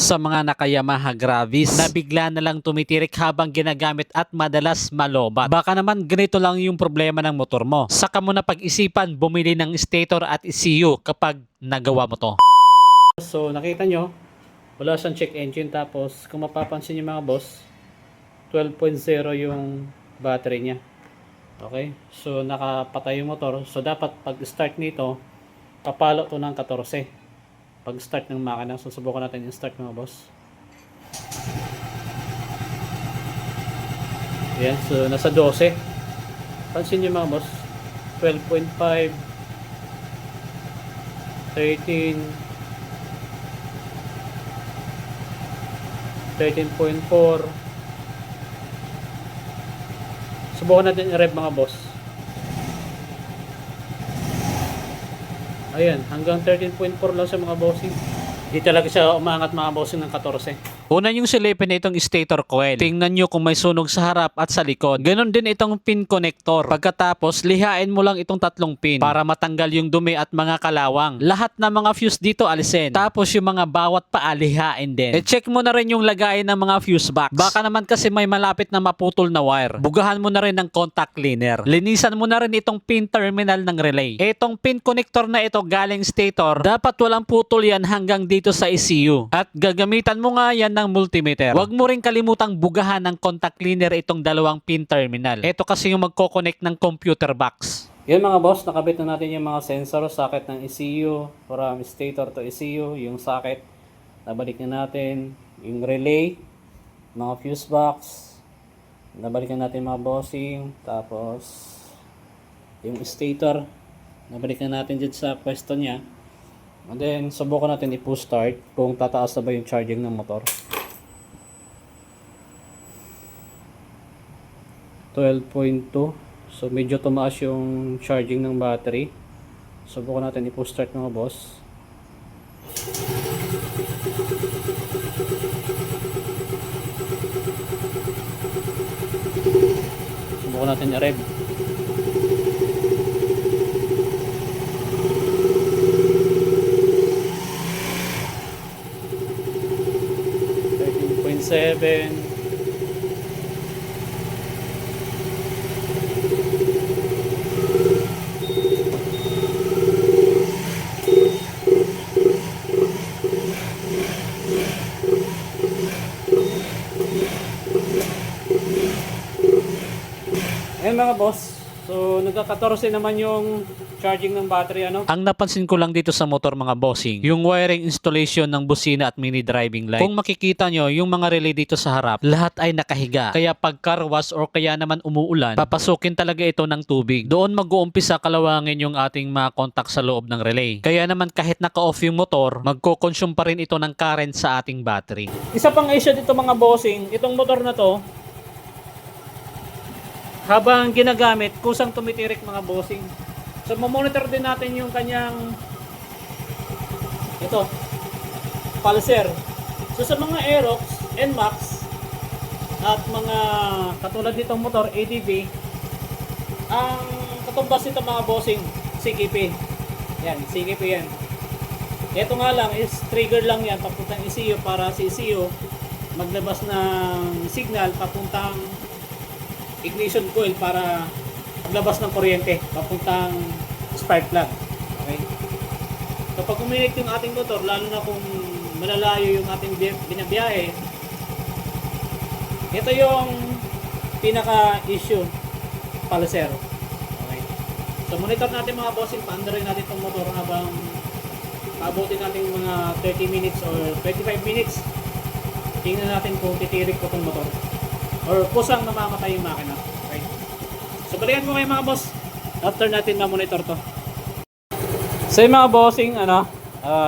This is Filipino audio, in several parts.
sa mga naka-Yamaha Gravis na bigla na lang tumitirik habang ginagamit at madalas malobat. Baka naman ganito lang yung problema ng motor mo. Saka mo na pag-isipan bumili ng stator at ECU kapag nagawa mo to. So nakita nyo, wala siyang check engine, tapos kung mapapansin nyo mga boss, 12.0 yung battery niya. Okay, so nakapatay yung motor. So dapat pag start nito, papalo to ng 14 pag start ng makina. So subukan natin yung start mga boss. Yan, so nasa 12. Pansin nyo mga boss, 12.5, 13, 13.4. Subukan natin i-rev mga boss. Ayan, hanggang 13.4 lang sa mga bossing. Hindi talaga siya umangat mga bossing ng 14. Una yung silipin na itong stator coil. Tingnan nyo kung may sunog sa harap at sa likod. Ganon din itong pin connector. Pagkatapos, lihain mo lang itong 3 pin para matanggal yung dumi at mga kalawang. Lahat ng mga fuse dito alisin. Tapos yung mga bawat paa lihain din. E-check mo na rin yung lagayan ng mga fuse box. Baka naman kasi may malapit na maputol na wire. Bugahan mo na rin ng contact cleaner. Linisan mo na rin itong pin terminal ng relay. Itong pin connector na ito galing stator, dapat walang putol yan hanggang dito sa ECU. At gagamitan mo nga yan ng multimeter. Huwag mo rin kalimutang bugahan ng contact cleaner itong 2 pin terminal. Ito kasi yung magko-connect ng computer box. Yan mga boss, nakabit na natin yung mga sensor socket ng ECU from stator to ECU, yung socket. Nabalik na natin yung relay, mga fuse box. Nabalik na natin mga bossing. Tapos yung stator, nabalik na natin dyan sa pwesto niya. And then, subukan natin i-push start kung tataas na ba yung charging ng motor. 12.2. So, medyo tumaas yung charging ng battery. Subukan natin i-push start mga boss. Subukan natin i-rev. Seven. Ayan mga boss, so nagka-14 naman yung charging ng battery ano. Ang napansin ko lang dito sa motor mga bossing, yung wiring installation ng busina at mini driving light. Kung makikita nyo, yung mga relay dito sa harap, lahat ay nakahiga. Kaya pag car wash or kaya naman umuulan, papasukin talaga ito ng tubig. Doon mag-uumpisa kalawangin yung ating mga contact sa loob ng relay. Kaya naman kahit naka-off yung motor, magko-consume pa rin ito ng current sa ating battery. Isa pang issue dito mga bossing, itong motor na to, habang ginagamit, kusang tumitirik mga bossing. So, mamonitor din natin yung kanyang ito, pulser. So, sa mga Aerox, NMAX, at mga katulad nitong motor, ADV, ang katumbas nito mga bossing, CKP. Yan, CKP yan. Ito nga lang, is trigger lang yan, papuntang ECU para si ECU maglabas ng signal papuntang ignition coil para maglabas ng kuryente papuntang spark plug. Okay? So pag uminit yung ating motor, lalo na kung malalayo yung ating binabiyahe, ito yung pinaka issue, pulser. Okay? So monitor natin mga bossing, paandarin natin itong motor habang paabutin natin mga 30 minutes or 25 minutes. Tingnan natin kung titirik ko itong motor or kusang namamatay yung makina. Okay? So balikan ko kayo mga boss after natin ma-monitor to. So yung mga bossing,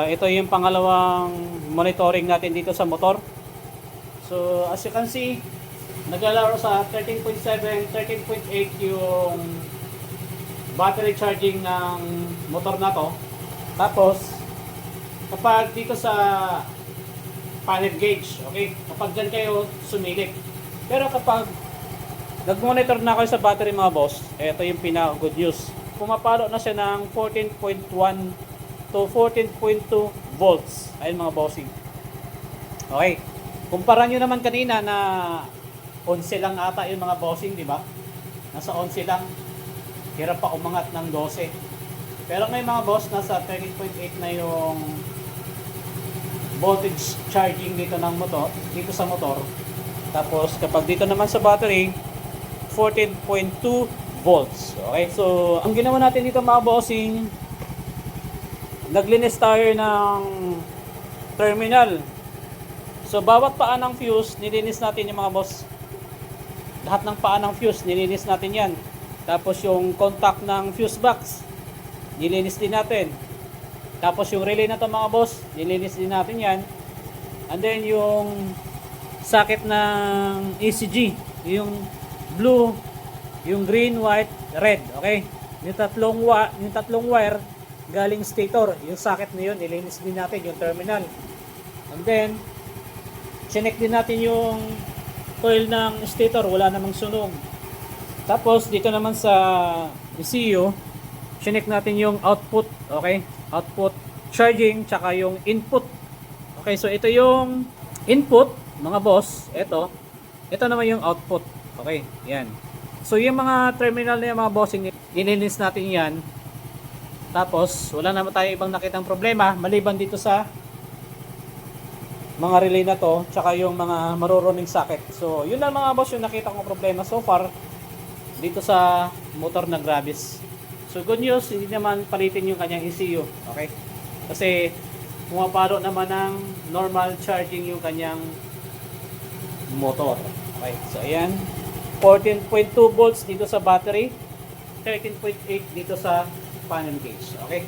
ito yung pangalawang monitoring natin dito sa motor. So as you can see, naglalaro sa 13.7, 13.8 yung battery charging ng motor na to. Tapos kapag dito sa panel gauge, okay, kapag dyan kayo sumilip. Pero kapag nag-monitor na kayo sa battery mga boss, ito yung pinaka-good news. Pumapalo na siya ng 14.1 to 14.2 volts. Ayun mga bossing. Okay. Kumpara nyo naman kanina na 11 lang ata yung mga bossing, di ba? Nasa 11 lang. Hirap pa umangat ng 12. Pero may mga boss, nasa 13.8 na yung voltage charging dito ng motor, dito sa motor. Tapos kapag dito naman sa battery, 14.2 volts. Okay? So, ang ginawa natin dito mga bossing, naglinis tayo ng terminal. So, bawat paa ng fuse, nilinis natin yung mga boss. Lahat ng paa ng fuse, nilinis natin yan. Tapos yung contact ng fuse box, nilinis din natin. Tapos yung relay na to mga boss, nilinis din natin yan. And then yung socket ng ECG, yung blue, yung green, white, red. Okay? Yung tatlong wire galing stator, yung socket na yun, nilinis din natin yung terminal. And then chinek din natin yung coil ng stator, wala namang sunog. Tapos dito naman sa ECU, chinek natin yung output, okay? Output charging tsaka yung input. Okay, so ito yung input, mga boss. Ito naman yung output. Okay, yan. So yung mga terminal na yung mga bossing, nilinis natin yan. Tapos wala naman tayo ibang nakitang problema maliban dito sa mga relay na to, tsaka yung mga marurunning socket. So, yun lang mga boss yung nakita kong problema so far dito sa motor na Gravis. So, good news, hindi naman palitin yung kanyang ECU. Okay? Kasi, pumapalo naman ng normal charging yung kanyang motor. Okay? So, ayan. 14.2 volts dito sa battery. 13.8 dito sa panel gauge. Okay?